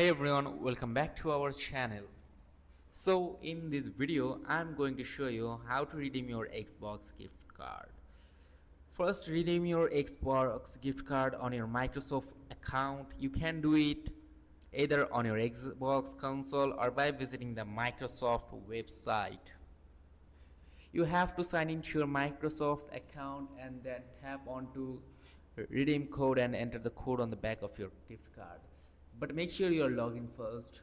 Hey everyone, welcome back to our channel. So in this video I'm going to show you how to redeem your Xbox gift card. First, redeem your Xbox gift card on your Microsoft account. You can do it either on your Xbox console or by visiting the Microsoft website. You have to sign into your Microsoft account and then tap onto redeem code and enter the code on the back of your gift card. But make sure you're logged in first.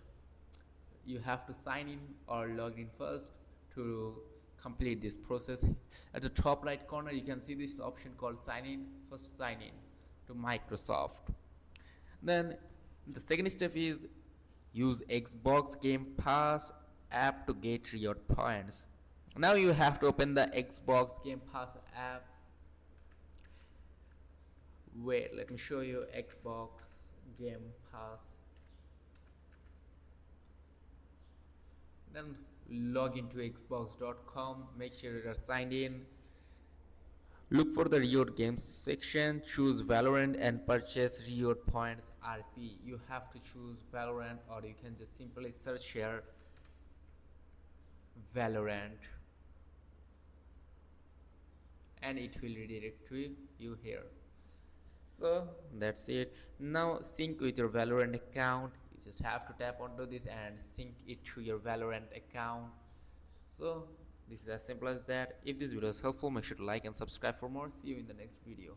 You have to sign in or log in first to complete this process. At the top right corner you can see this option called sign in. First sign in to Microsoft. Then the second step is use Xbox Game Pass app to get reward points. Now you have to open the Xbox Game Pass app. Wait, let me show you Xbox Game Pass. Then log into xbox.com, make sure you are signed in. Look for the reward games section, choose Valorant and purchase reward points RP. You have to choose Valorant, or you can just simply search here Valorant and it will redirect to you here. So that's it. Now sync with your Valorant account. You just have to tap onto this and sync it to your Valorant account. So this is as simple as that. If this video is helpful, make sure to like and subscribe for more. See you in the next video.